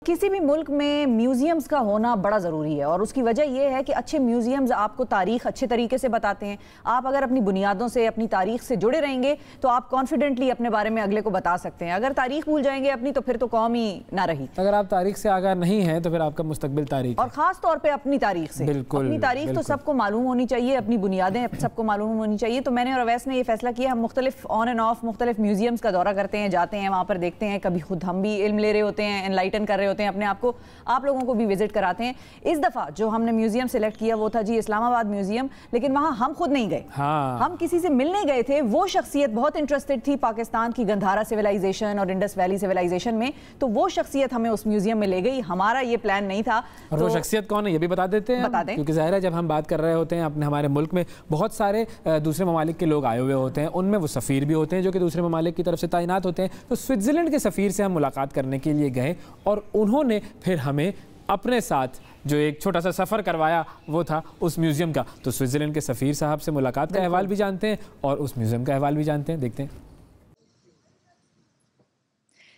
किसी भी मुल्क में म्यूजियम्स का होना बड़ा ज़रूरी है और उसकी वजह यह है कि अच्छे म्यूजियम्स आपको तारीख अच्छे तरीके से बताते हैं। आप अगर अपनी बुनियादों से अपनी तारीख से जुड़े रहेंगे तो आप कॉन्फिडेंटली अपने बारे में अगले को बता सकते हैं। अगर तारीख भूल जाएंगे अपनी तो फिर तो कौम ही ना रही। अगर आप तारीख से आगाह नहीं हैं तो फिर आपका मुस्तकबिल तारीख और ख़ास तौर पर अपनी तारीख से। बिल्कुल, अपनी तारीख तो सबको मालूम होनी चाहिए, अपनी बुनियादें सबको मालूम होनी चाहिए। तो मैंने और अवैस ने यह फैसला किया, हम मुख्तलिफ ऑन एंड ऑफ मुख्तलिफ म्यूजियम्स का दौरा करते हैं, जाते हैं, वहाँ पर देखते हैं। कभी खुद हम भी इल्म ले रहे होते हैं, एनलाइटन कर रहे होते हैं अपने आप को, आप लोगों को भी विजिट कराते हैं। इस दफा जो हमने म्यूजियम सिलेक्ट किया वो था जी इस्लामाबाद म्यूजियम, लेकिन वहां हम खुद नहीं गए। हाँ। हम किसी से मिलने गए थे। वो शख्सियत बहुत इंटरेस्टेड थी पाकिस्तान की गंधारा सिविलाइजेशन और इंडस वैली सिविलाइजेशन में, तो वो शख्सियत हमें उस म्यूजियम में ले गई। हमारा ये प्लान नहीं था। और वो शख्सियत कौन है ये भी बता देते हैं। बता दें, क्योंकि ज़ाहिर है जब हम बात कर रहे होते हैं अपने हमारे मुल्क में बहुत सारे दूसरे ममालिक के लोग आए हुए होते हैं, उनमें वो सफ़ीर भी होते हैं जो कि दूसरे ममालिक की तरफ से तैनात होते हैं। तो स्विट्ज़रलैंड के सफ़ीर से हम मुलाकात करने के लिए गए और उन्होंने फिर हमें अपने साथ जो एक छोटा सा सफ़र करवाया वो था उस म्यूज़ियम का। तो स्विट्ज़रलैंड के सफ़ीर साहब से मुलाकात का अहवाल भी जानते हैं और उस म्यूज़ियम का अहवाल भी जानते हैं। देखते हैं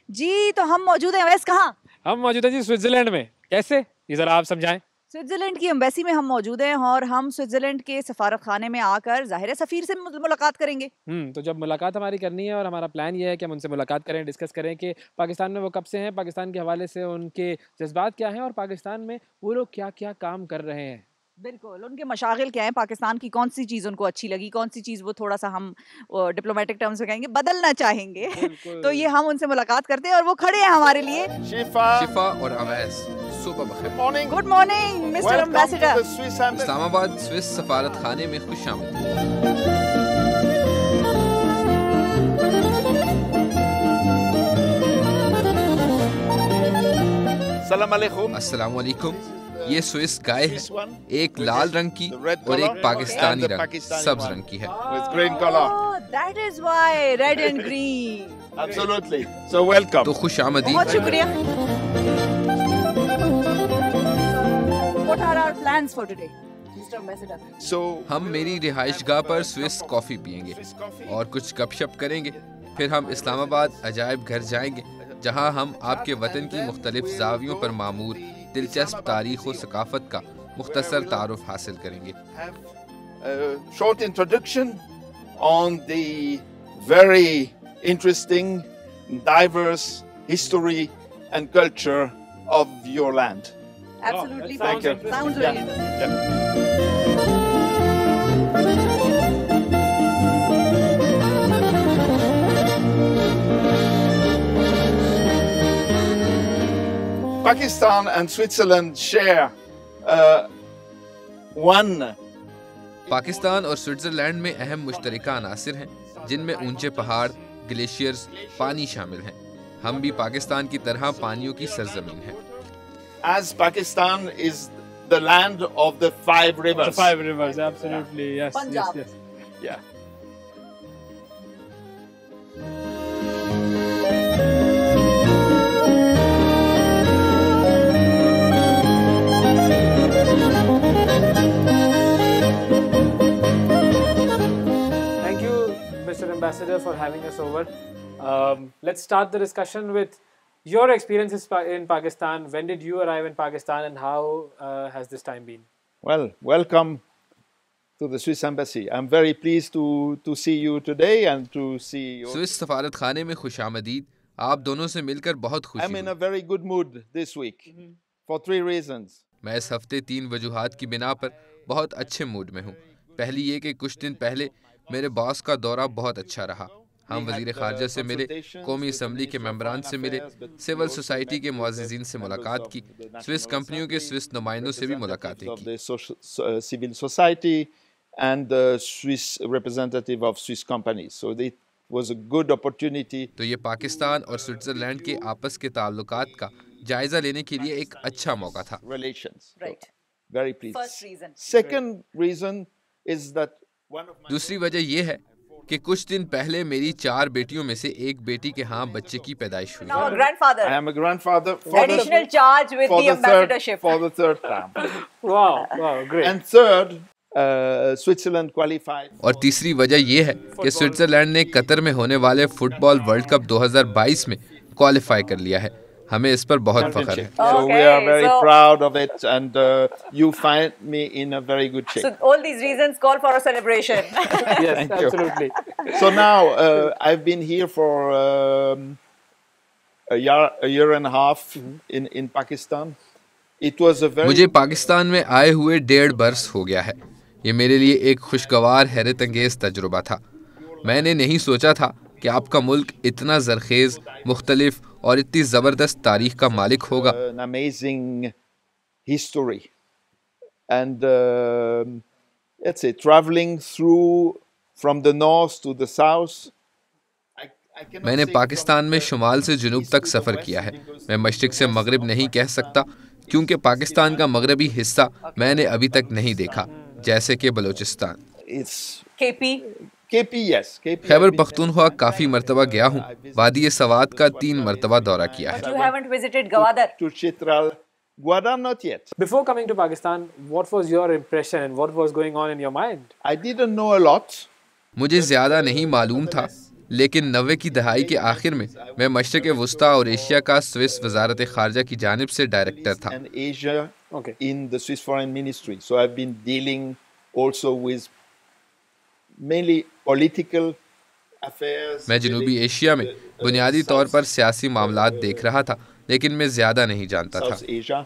जी। तो हम मौजूद हैं अवैस, कहाँ? हम मौजूद हैं जी स्विट्ज़रलैंड में। कैसे, ये ज़रा आप समझाएं। स्विट्जरलैंड की एम्बेसी में हम मौजूद हैं और हम स्विट्जरलैंड के सफारत खाने में आकर ज़ाहिर है सफ़ीर से मुलाकात करेंगे। तो जब मुलाकात हमारी करनी है और हमारा प्लान ये है कि हम उनसे मुलाकात करें, डिस्कस करें कि पाकिस्तान में वो कब से हैं, पाकिस्तान के हवाले से उनके जज्बात क्या हैं और पाकिस्तान में वो लोग क्या क्या काम कर रहे हैं। बिल्कुल, उनके मशागिल क्या हैं, पाकिस्तान की कौन सी चीज़ उनको अच्छी लगी, कौन सी चीज़ वो थोड़ा सा हम डिप्लोमेटिक टर्म्स में कहेंगे बदलना चाहेंगे। तो ये हम उनसे मुलाकात करते हैं और वो खड़े हैं हमारे लिए। शिफा और अवैस, सुबह बखैर। Good morning mister ambassador. Islamabad Swiss सफारत खाने में खुशामदीद। अस्सलाम वालेकुम। ये स्विस गाय है, एक लाल रंग की और एक पाकिस्तानी रंग सब्ज रंग की है। That is why red and green. Absolutely. So welcome. तो खुश आमदीद। बहुत शुक्रिया। What are our plans for today, Mr. Ambassador? So हम मेरी रिहाइशगाह पर स्विस कॉफ़ी पियेंगे और कुछ गपशप करेंगे। फिर हम इस्लामाबाद अजायब घर जाएंगे जहां हम आपके वतन की मुख्तलिफ ज़ावियों पर मामूर दिलचस्प तारीख और सकाफत का मुख्तसर तारुफ हासिल करेंगे। short introduction on the very interesting, diverse history and culture of your land. Absolutely. Thank you. Sounds very interesting. Pakistan and Switzerland share one. Pakistan और स्विट्ज़रलैंड में अहम मुश्तरका अनासिर हैं जिनमें ऊंचे पहाड़, ग्लेशियर्स, पानी शामिल हैं। हम भी पाकिस्तान की तरह पानियों की सरजमीन हैं। As Pakistan is the land of the five rivers. The five rivers, absolutely, yes, Punjab. yes, yes. Yeah. Thank you, Mr. Ambassador, for having us over. Let's start the discussion with your experiences in Pakistan. When did you arrive in Pakistan and how has this time been? Well, welcome to the Swiss Embassy. I'm very pleased to see you today and to see your... Swiss सफारत खाने में खुशामदीद। आप दोनों से मिलकर बहुत खुशी I'm in हुई। a very good mood this week for three reasons. मैं इस हफ्ते 3 वजूहात की बिना पर बहुत अच्छे मूड में हूँ। पहली ये कि कुछ दिन पहले मेरे बॉस का दौरा बहुत अच्छा रहा। हम वज़ीर ख़ारजा से मिले, कौमी असम्बली के मेंबरान से मिले, सिविल सोसाइटी के मुअज़्ज़िज़ीन से मुलाकात की, स्विस कंपनियों के स्विस नुमाइंदों से भी मुलाकातें की। Civil society and the Swiss representative of Swiss companies. So it was a good opportunity. तो ये पाकिस्तान और स्विट्ज़रलैंड के आपस के ताल्लुकात का जायज़ा लेने के लिए एक अच्छा मौका था। Relations. Right. Very pleased. First reason. Second reason is that one of my दूसरी वजह यह है कि कुछ दिन पहले मेरी 4 बेटियों में से एक बेटी के यहाँ बच्चे की पैदाइश हुई। Now, grandfather. I am a grandfather for Additional charge with the ambassadorship. for the third time. Wow, great. And third, Switzerland qualified. और तीसरी वजह यह है कि स्विट्ज़रलैंड ने कतर में होने वाले फुटबॉल वर्ल्ड कप 2022 में क्वालिफाई कर लिया है। हमें इस पर बहुत फख्र है। So we are very proud of it, and you find me in a very good shape. So all these reasons call for a celebration. Yes, Thank you. absolutely. So now I've been here for a year and a half in Pakistan. It was a very मुझे पाकिस्तान में आए हुए 1.5 बरस हो गया है। ये मेरे लिए एक खुशगवार हैरत अंगेज तजुर्बा था। मैंने नहीं सोचा था कि आपका मुल्क इतना जरखेज, मुख्तलिफ और इतनी ज़बरदस्त तारीख का मालिक होगा। an amazing history, and let's say traveling through from the north to the south. I cannot मैंने say पाकिस्तान from में the शुमाल से east जुनूब to तक the सफ़र west किया है। because मैं मशरिक़ से मगरिब नहीं कह सकता, क्योंकि पाकिस्तान का मगरबी हिस्सा मैंने अभी तक नहीं देखा, जैसे कि Balochistan. it's KP. KP, yes. KP Khyber I've been Pakhtunkhwa many काफ़ी times. मरतबा गया हूँ। वादी सवात का 3 मरतबा दौरा किया है। But you haven't visited Gwadar. To Chitral. Gwadar, not yet. Before coming to Pakistan, what was your impression and what was going on in your mind? I didn't know a lot. मुझे ज़्यादा नहीं मालूम था, लेकिन 90 की दहाई के आखिर में मैं मशरिक़ वस्ता और एशिया का स्विस वजारत ख़ारजा की जानिब से डायरेक्टर था। And Asia Okay. in the Swiss Foreign Ministry. So I've been dealing also with mainly political affairs. मैं जनूबी एशिया में बुनियादी तौर पर सियासी मामलात देख रहा था, लेकिन मैं ज़्यादा नहीं जानता था। South Asia.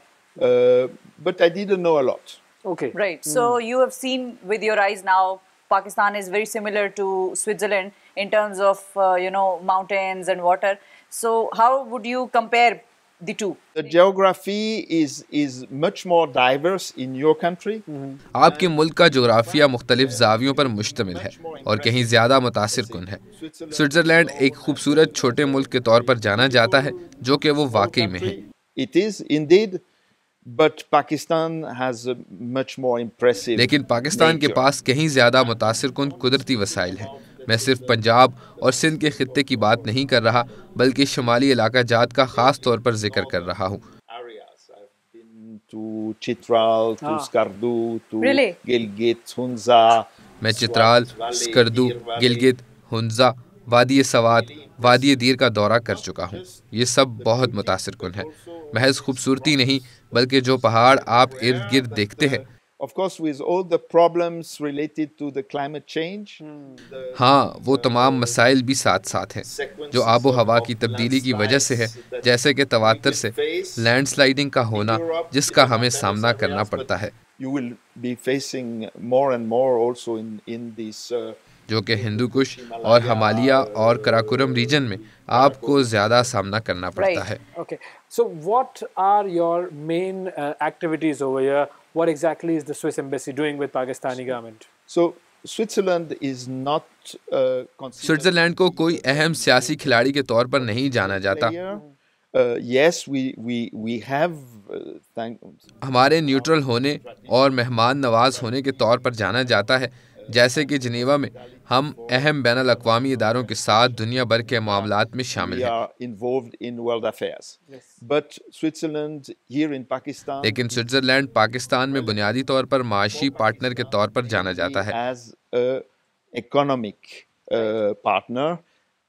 But I didn't know a lot. Okay. Right. So you have seen with your eyes now, Pakistan is very similar to Switzerland in terms of, mountains and water. So how would you compare the two? The geography is much more diverse in your country. आपके मुल्क का जोग्राफिया मुख्तलिफ जावियों पर मुश्तमिल है और कहीं ज़्यादा मुतासिर कुन है। स्विट्ज़रलैंड एक खूबसूरत छोटे मुल्क के तौर पर जाना जाता है, जो कि वो वाकई में है। It is indeed, but Pakistan has a much more impressive. लेकिन पाकिस्तान के nature. पास कहीं ज़्यादा मुतासिर कुन कुदरती वसाइल हैं। मैं सिर्फ पंजाब और सिंध के खित्ते की बात नहीं कर रहा, बल्कि शुमाली इलाका जात का ख़ास तौर पर जिक्र कर रहा हूँ। Areas. I've been to Chitral, to Skardu, to Really? Gilgit, Hunza. मैं चित्राल, स्कर्दू, गिलगित, हुंजा, वादी सवात, वादी दीर का दौरा कर चुका हूँ। ये सब बहुत मुतासिर कुन है। महज खूबसूरती नहीं, बल्कि जो पहाड़ आप इर्द गिर्द देखते हैं, Of course, with all the problems related to the climate change, हाँ, वो तमाम मसाइल भी साथ साथ हैं, जो आबो हवा की तब्दीली की वजह से है, जैसे कि तवातर से लैंडस्लाइडिंग का होना, जिसका हमें सामना करना पड़ता है, you will be facing more and more also in this. जो कि हिंदू कुश और हिमालय और कराकोरम रीजन में आपको ज़्यादा सामना करना पड़ता है। Okay. So what are your main activities over here? What exactly is the Swiss embassy doing with Pakistani government? So Switzerland is not considered Switzerland को कोई अहम सियासी खिलाड़ी के तौर पर नहीं जाना जाता। player. Yes, we have हमारे न्यूट्रल होने और मेहमान नवाज होने के तौर पर जाना जाता है, जैसे कि जिनेवा में हम अहम बैनुल अक़वामी इदारों के साथ दुनिया भर के मामलात में शामिल we हैं। are involved in world affairs. But Switzerland here in Pakistan लेकिन स्विट्ज़रलैंड पाकिस्तान में बुनियादी तौर पर माशी पार्टनर के तौर पर जाना जाता है। as a economic partner.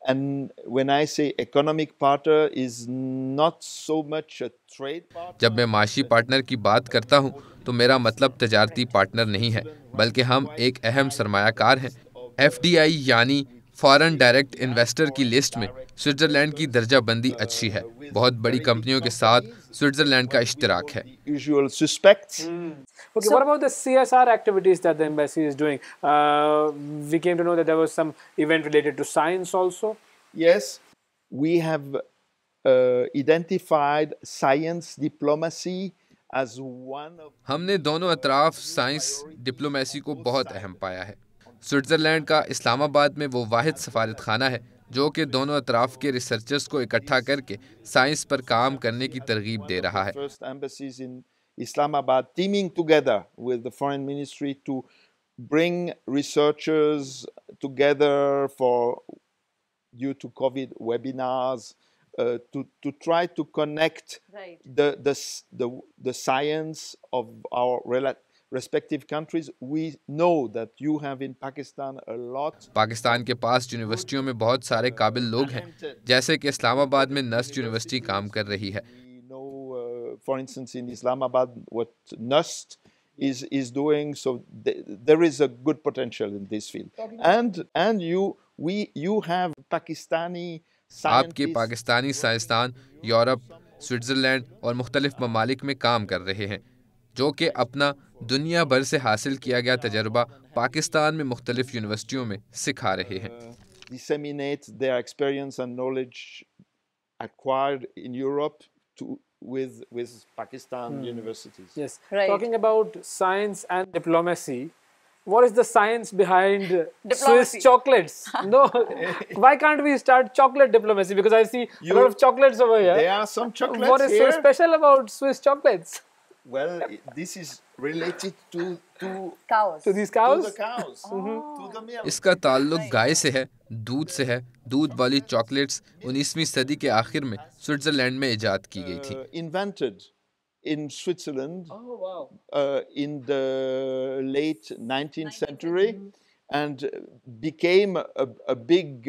And when I say economic partner, is not so much a trade partner. जब मैं माशी पार्टनर की बात करता हूँ, तो मेरा मतलब तजारती पार्टनर नहीं है, बल्कि हम एक अहम सरमायाकार हैं। FDI यानी फॉरेन डायरेक्ट इन्वेस्टर की लिस्ट में स्विट्ज़रलैंड की दर्जा बंदी अच्छी है। बहुत बड़ी कंपनियों के साथ स्विट्ज़रलैंड का इश्तिराक है। Usual suspects. Okay, what about the CSR activities that the embassy is doing? We came to know that there was some event related to science also. Yes, we have identified science diplomacy as one of. हमने दोनों अतराफ science diplomacy को बहुत अहम पाया है। Switzerland का इस्लामाबाद में वो वाहिद सफारत खाना है जो कि दोनों अतराफ के रिसर्चर्स को इकट्ठा करके साइंस पर काम करने की तरगीब दे रहा है। First embassies in Islamabad teaming together with the foreign ministry to bring researchers together for due to COVID webinars to try to connect Right. the science of our respective countries. We know that you have in Pakistan a lot. Pakistan के पास यूनिवर्सिटियों में बहुत सारे काबिल लोग हैं, जैसे कि इस्लामाबाद में नस्ट यूनिवर्सिटी काम कर रही है। We know, for instance, in Islamabad, what NUST is doing. So there is a good potential in this field. And you have Pakistani आपके scientists. पाकिस्तानी साइंसदान यूरोप, स्विट्ज़रलैंड और मुख्तलिफ ममालिक में काम कर रहे हैं, जो कि अपना दुनिया भर से हासिल किया गया तजर्बा पाकिस्तान में मुख्तलिफ यूनिवर्सिटियों में सिखा रहे हैं। Disseminate their experience and knowledge acquired in Europe with Pakistan universities. Yes. Right. Talking about science and diplomacy, what is the science behind Swiss Diplomacy. chocolates? No, why can't we start chocolate diplomacy? Because I see a lot of chocolates over here. There are some chocolates What is here. so special about Swiss chocolates? Well, this is related to Cows. To these to cows? the cows, to the milk. इसका ताल्लुक गाय से है, दूध से है। दूध वाली chocolates 19वीं सदी के आखिर में स्विट्ज़रलैंड में इजाद की गई थी। Invented in Switzerland Oh wow. in the late 19th century and became a big,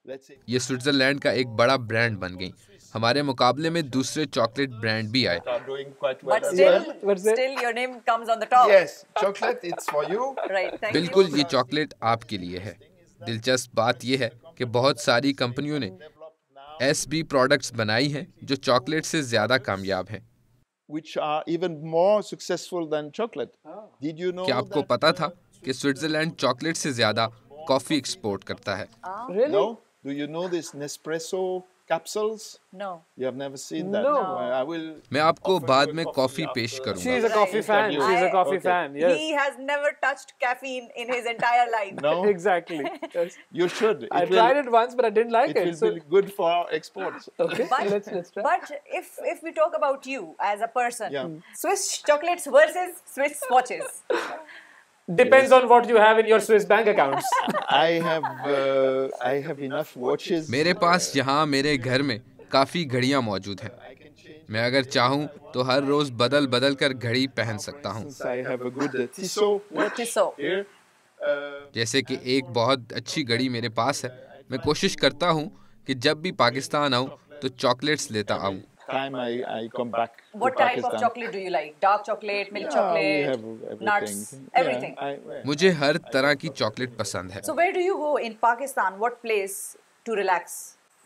let's say, ये स्विट्ज़रलैंड का एक बड़ा ब्रांड बन गई। हमारे मुकाबले में दूसरे चॉकलेट ब्रांड भी आए। are doing quite well But as still, well. What's that? still your name comes on the top. Yes, chocolate, it's for you. Right. Thank बिल्कुल, you. ये चॉकलेट आपके लिए है। दिलचस्प बात यह है कि बहुत सारी कंपनियों ने SB प्रोडक्ट्स बनाई हैं जो चॉकलेट से ज़्यादा कामयाब हैं। Which are even more successful than chocolate. Did you know क्या आपको that? पता था कि स्विट्ज़रलैंड चॉकलेट से ज़्यादा कॉफ़ी एक्सपोर्ट करता है? Really? No? Do you know this Nespresso capsules? No. You have never seen that? No. I will. मैं आपको बाद में कॉफ़ी पेश She करूंगा। is a coffee fan. you. She is a coffee Okay. fan. Yes. He has never touched caffeine in his entire life. No, Exactly. Yes. you should. I tried it once, but I didn't like It it. will So be good for our exports. okay, But, let's try. but if we talk about you as a person, Yeah. Swiss chocolates versus Swiss watches. Depends on what you have in your Swiss bank accounts. I have enough watches. मेरे पास यहाँ मेरे घर में काफ़ी घड़ियाँ मौजूद हैं। मैं अगर चाहूँ तो हर रोज़ बदल बदल कर घड़ी पहन सकता हूँ। I have a good Tissot watch Tissot. here. जैसे कि एक बहुत अच्छी घड़ी मेरे पास है। मैं कोशिश करता हूँ कि जब भी पाकिस्तान आऊँ तो चॉकलेट्स लेता आऊँ। Time I come back to What type of Pakistan. chocolate do you like? Dark chocolate, milk Yeah, chocolate, we have everything. nuts, everything. Yeah, मुझे हर तरह की चॉकलेट पसंद है। So where do you go in Pakistan? What place to relax?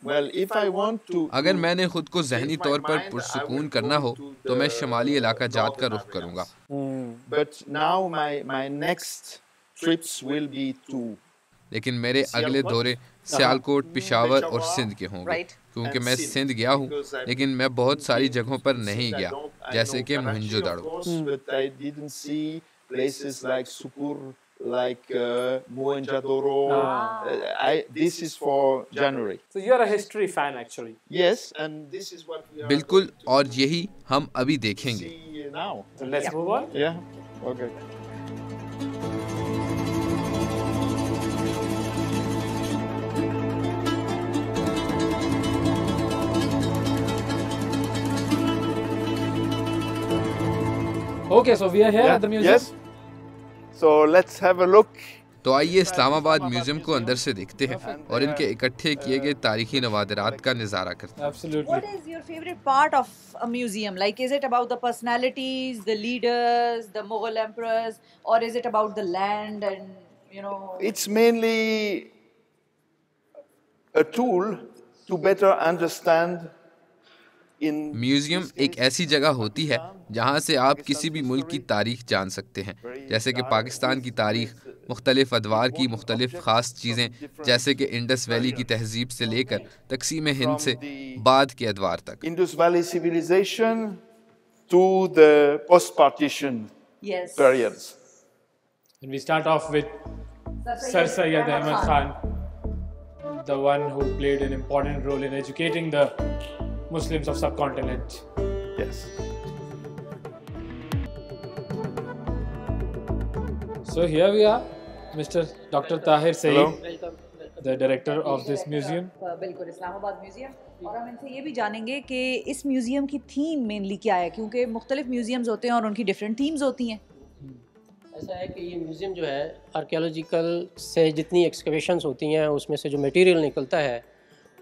well, if I want to. अगर मैंने खुद को जहनी तौर पर पुरसुकून करना हो तो मैं शुमाली इलाका जात का रुख करूँगा। But now my next trips will be to. लेकिन मेरे अगले दौरे सियालकोट, पिशावर और सिंध के होंगे, Right. क्योंकि मैं सिंध गया हूँ लेकिन मैं बहुत सारी जगहों पर नहीं गया, जैसे कि Mohenjodaro. But I didn't see places like Sukur, like Mohenjo-daro. This is for January. So you are a history fan, actually. Yes, and this is what we are बिल्कुल, और यही हम अभी देखेंगे। see now. So let's move on. Yeah. Okay. Okay, so we are here at the museum. Yes. So let's have a look. तो आइए Islamabad museum को अंदर से देखते हैं और इनके इकट्ठे किए गए तारीखी नवादरात का नज़ारा करते हैं। Absolutely. What is your favorite part of a museum? Like, is it about the personalities, the leaders, the Mughal emperors, or is it about the land and, you know? It's mainly a tool to better understand in museum एक ऐसी जगह होती है जहाँ से आप किसी भी मुल्क की तारीख जान सकते हैं, जैसे कि पाकिस्तान की तारीख, मुख्तलिफ अदवार की मुख्तलिफ ख़ास चीज़ें, जैसे कि इंडस वैली की तहजीब से लेकर तकसीम हिंद से बाद के अदवार तक। Indus Valley civilization to the post-partition Yes. periods. And we start off with Sir Syed Ahmad Khan, the one who played an important role in educating the Muslims of subcontinent. Yes. So here we are, Mr. Dr. Tahir Saeed, Hello. the director of this museum. बिल्कुल Islamabad museum. और हम इनसे ये भी जानेंगे कि इस museum की थीम मेनली क्या है, क्योंकि मुख्तलिफ म्यूजियम्स होते हैं और उनकी डिफरेंट थीम्स होती हैं। ऐसा है कि ये म्यूज़ियम जो है आर्कियोलॉजिकल से जितनी एक्सकवेशंस होती हैं उसमें से जो मटेरियल निकलता है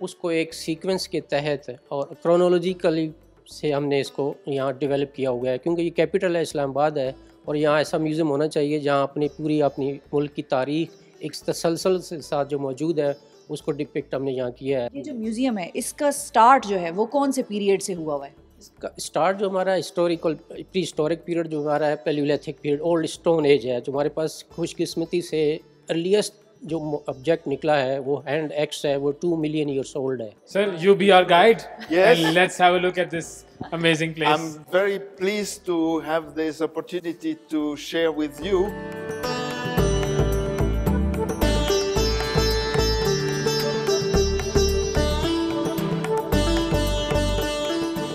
उसको एक सीक्वेंस के तहत और क्रोनोलॉजिकली से हमने इसको यहाँ डेवलप किया हुआ है, क्योंकि ये कैपिटल है, इस्लामाबाद है, और यहाँ ऐसा म्यूज़ियम होना चाहिए जहाँ अपनी मुल्क की तारीख़ एक तसलसल के साथ जो मौजूद है उसको डिपिक्ट हमने यहाँ किया है। ये जो म्यूजियम है इसका स्टार्ट जो है वो कौन से पीरियड से हुआ हुआ है? इसका स्टार्ट जो हमारा हिस्टोरिकल प्री हिस्टोरिक पीरियड जो हमारा है, Palaeolithic period, old stone age है, जो हमारे पास खुशकिस्मती से अर्लीस्ट जो ऑब्जेक्ट निकला है वो हैंड एक्स है, वो 2 मिलियन ईयर्स ओल्ड है। Sir, you be our guide. Yes. And let's have a look at this amazing place. I'm very pleased to have this opportunity to share with you.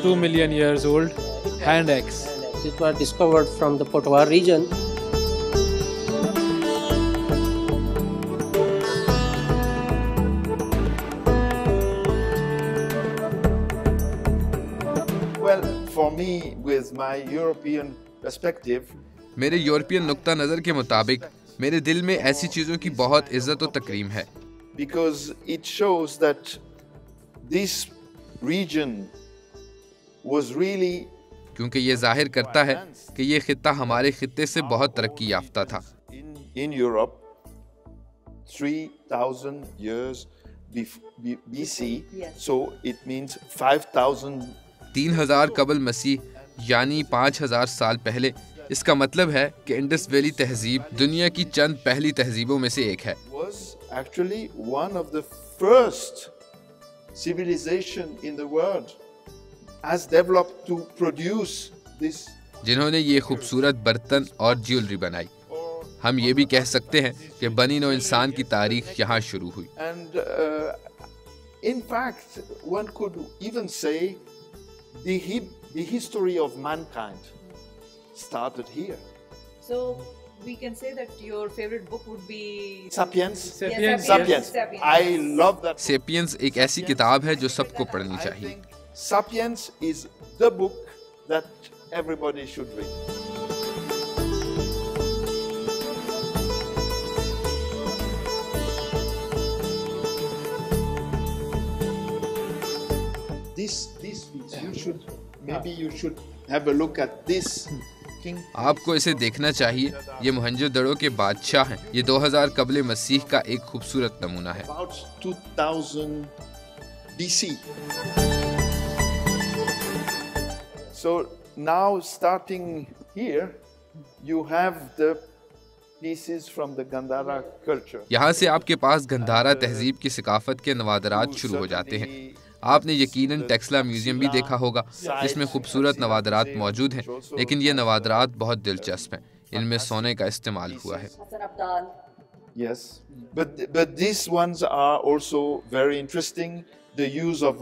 Two million years old hand axe. It was discovered from the Potwar region. Well, for me, with my European perspective, मेरे European नुक्ता नज़र के मुताबिक मेरे दिल में ऐसी चीज़ों की बहुत इज्जत और तकरीम है, because it shows that this region was really क्योंकि ये जाहिर करता है कि ये खित्ता हमारे खित्ते से बहुत तरक्की याफ्ता था। in Europe 3,000 years BC, so it means 5,000. 3000 कबल मसीह यानी 5000 साल पहले। इसका मतलब है कि इंडस वैली तहजीब दुनिया की चंद पहली तहजीबों में से एक है। Was actually one of the first civilization in the world has developed to produce this. जिन्होंने ये खूबसूरत बर्तन और ज्वेलरी बनाई। हम ये भी कह सकते हैं कि बनी नौ इंसान की तारीख यहाँ शुरू हुई। And in fact, one could even say the history of mankind started here. So we can say that your favorite book would be Sapiens. Sapiens. Sapiens. I love that. Sapiens एक ऐसी किताब है जो सबको पढ़नी I चाहिए। think Sapiens is the book that everybody should read. This piece, you should have a look at this king. आपको इसे देखना चाहिए। ये मोहनजोदड़ो के बादशाह हैं। ये 2000 कबल मसीह का एक खूबसूरत नमूना है। About 2000 BC. So now starting here, you have the pieces from the Gandhara culture. यहाँ से आपके पास गंधारा तहजीब की सिकाफत के नवादरात शुरू हो जाते हैं। आपने यकीनन टेक्सला म्यूजियम भी देखा होगा जिसमें खूबसूरत नवादरात मौजूद हैं, लेकिन ये नवादरात बहुत दिलचस्प हैं। इनमें सोने का इस्तेमाल हुआ है। Yes, but these ones are also very interesting. The use of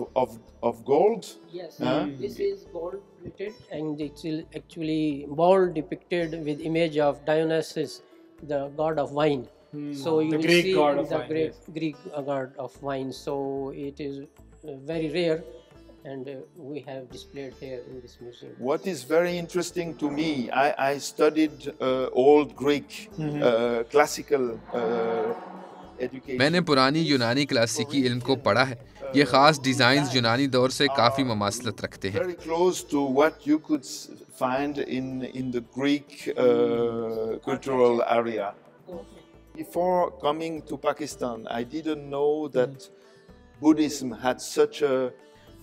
gold. Yes, this is gold plated, and it's actually ball depicted with image of Dionysus, the god of wine. So you The will Greek see god of the wine, Greek god of wine. So it is very rare, and we have displayed here in this museum. What is very interesting to me, I studied old Greek classical education. मैंने पुरानी यूनानी क्लासिकी इल्म को पढ़ा है। ये खास design यूनानी दौर से काफी ममासलत रखते हैं। Very close to what you could find in the Greek cultural area. Before coming to Pakistan, I didn't know that Buddhism had such a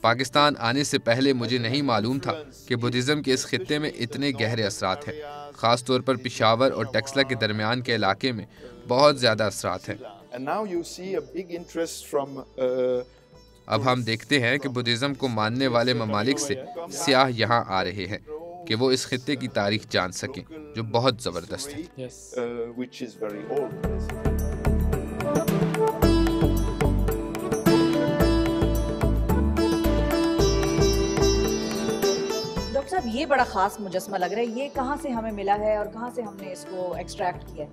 Pakistan आने से पहले मुझे नहीं मालूम था कि बुद्धिज़्म के इस खित्ते में इतने गहरे असरात हैं। ख़ास तौर पर पेशावर और टेक्सला के दरमियान के इलाके में बहुत ज़्यादा असरात हैं। And now you see a big interest from अब हम देखते हैं कि बुद्धिज़्म को मानने वाले ममालिक से सियाह यहाँ आ रहे हैं कि वो इस खित्ते की तारीख जान सकें, जो बहुत ज़बरदस्त है। Yes. which is very old. Doctor साहब ये बड़ा खास मुजस्मा लग रहा है, ये कहाँ से हमें मिला है और कहाँ से हमने इसको एक्सट्रैक्ट किया है?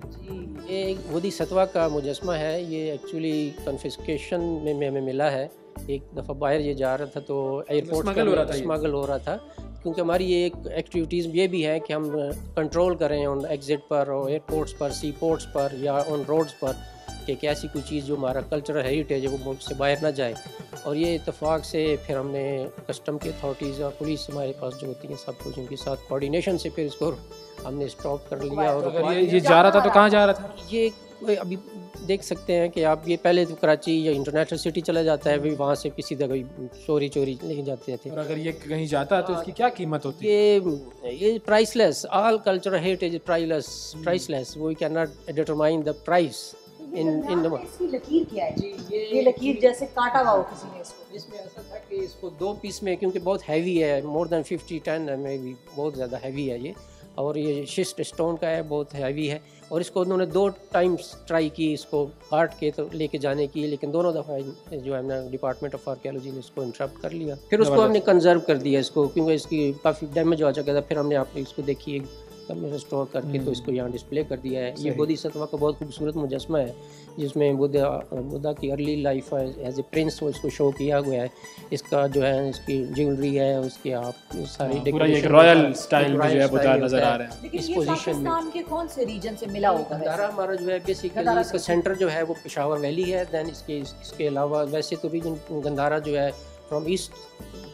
ये एक वदी सतवा का मुजस्मा है। ये एक्चुअली कन्फिस्केशन में हमें मिला है। एक दफ़ा बाहर ये जा रहा था तो एयरपोर्ट स्मगल हो रहा था ये। स्मगल हो रहा था, क्योंकि हमारी ये एक एक्टिविटीज़ ये भी है कि हम कंट्रोल करें ऑन एग्ज़िट पर और एयरपोर्ट्स पर, सी पोर्ट्स पर या ऑन रोड्स पर कि ऐसी कोई चीज़ जो हमारा कल्चरल हेरिटेज है वो मुल्क से बाहर ना जाए। और ये इत्तेफाक से फिर हमने कस्टम की अथॉरिटीज़ और पुलिस हमारे पास जो होती हैं सब कुछ उनके साथ कोऑर्डिनेशन से फिर इसको हमने स्टॉप कर लिया। और अगर ये जा रहा था तो कहाँ जा रहा था? ये अभी देख सकते हैं कि आप ये पहले तो कराची या इंटरनेशनल सिटी चला जाता है, फिर वहाँ से किसी जगह चोरी लेके जाते थे। और अगर ये कहीं जाता है तो इसकी क्या कीमत होती है? ये priceless, all cultural heritage priceless, we can not determine the price in इसकी लकीर क्या है? ये लकीर जैसे काटा हुआ हो किसी ने इसको। इसमें ऐसा था कि इसको 2 पीस में, क्योंकि बहुत हैवी है, मोर देन 50 टन है, में भी बहुत ज़्यादा हैवी है ये, और ये शिस्ट स्टोन का है, बहुत हैवी है। और इसको उन्होंने 2 टाइम्स ट्राई की इसको काट के तो लेके जाने की, लेकिन दोनों दफ़ा जो है ना डिपार्टमेंट ऑफ आर्कियोलॉजी ने इसको इंटरप्ट कर लिया। फिर उसको हमने कंजर्व कर दिया इसको, क्योंकि इसकी काफ़ी डैमेज हो चुका था। फिर हमने आपने इसको देखिए हमने स्टोर करके तो इसको यहाँ डिस्प्ले कर दिया है। ये बोधिसत्व का बहुत खूबसूरत मुजस्मा है जिसमें बुद्धा की early life as a prince वो इसको शो किया गया है। इसका जो है इसकी ज्वेलरी है, उसके आप सारी डेकोरेशन रॉयल स्टाइल में जो है बुद्धा नजर आ रहे हैं। इस पोजीशन में पाकिस्तान के कौन से रीजन से मिला होगा? गंधारा हमारा जो है बेसिकली इसका सेंटर जो है वो पेशावर वैली है। दैन इसके अलावा वैसे तो रीजन गंधारा जो है फ्रॉम ईस्ट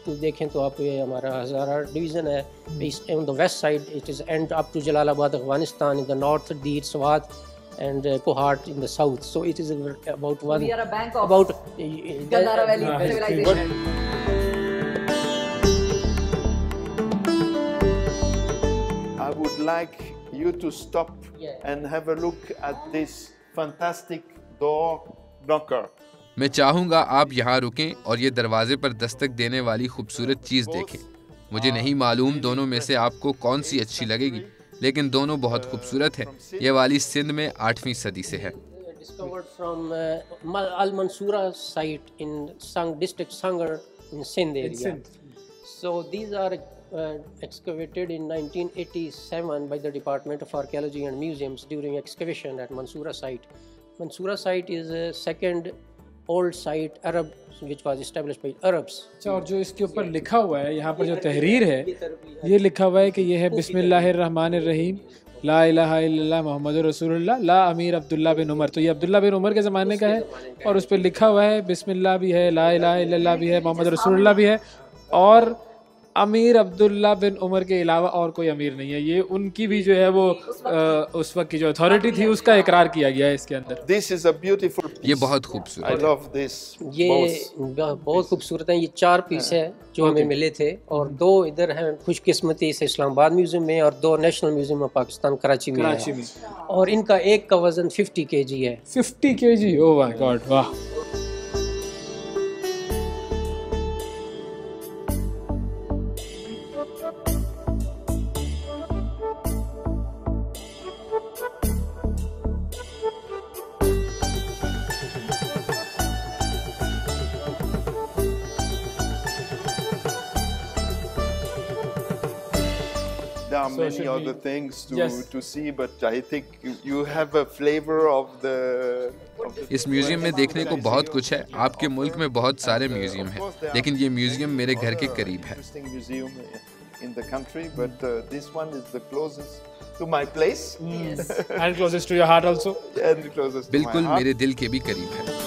तो देखें तो आप ये हमारा हज़ारा डिवीज़न है, east on the west side it is and up to Jalalabad Afghanistan, in the north Dir Swat and Kohat in the south. So it is about one. We are a bank of about Gandhara Valley civilization. I would like you to stop and have a look at this fantastic door knocker. मैं चाहूँगा आप यहाँ रुकें और ये दरवाजे पर दस्तक देने वाली खूबसूरत चीज़ देखें। मुझे नहीं मालूम दोनों में से आपको कौन सी अच्छी लगेगी, लेकिन दोनों बहुत खूबसूरत है। ये वाली सिंध में 8वीं सदी से है। Discovered from Al Mansura site in Sang district Sangar in Sindh area. So these are excavated in 1987 by the Department of Archaeology and Museums during excavation at Mansura site. Mansura site is a second old site Arab which was established by Arabs. अच्छा, और जो इसके ऊपर लिखा हुआ है यहाँ पर जो तहरीर है, ये लिखा हुआ है कि ये है बिस्मिल्लाहिर्रहमानिर्रहीम ला इलाहा इल्लल्लाह मुहम्मदुर रसूलुल्लाह ला अमीर अब्दुल्ला बिन उमर। तो ये अब्दुल्ला बिन उमर के ज़माने का है और उस पर लिखा हुआ है बिस्मिल्लाह भी है, ला इलाहा इल्लल्लाह भी है, मोहम्मद रसूलुल्लाह भी है, और अमीर अब्दुल्ला बिन उमर के अलावा और कोई अमीर नहीं है। ये उनकी भी जो है वो उस वक्त की जो अथॉरिटी थी उसका इकरार किया गया है इसके अंदर। This is a beautiful piece. ये बहुत खूबसूरत I है। love this. ये बहुत खूबसूरत है। ये 4 पीस है जो हमें मिले थे, और 2 इधर हैं खुशकिस्मती से इस्लामाबाद म्यूजियम में, और 2 national museum of Pakistan Karachi में है। और इनका एक का वजन 50 kg है। 50 kg, ओह माय गॉड, वाह। There are many other things to see, but I think you have a flavor of the. इस म्यूजियम में देखने को बहुत कुछ है। आपके मुल्क में बहुत सारे म्यूजियम हैं, लेकिन ये म्यूजियम मेरे घर के करीब है। In the country, but this one is the closest to my place. And closest to your heart also. And closest to my बिल्कुल heart. मेरे दिल के भी करीब है।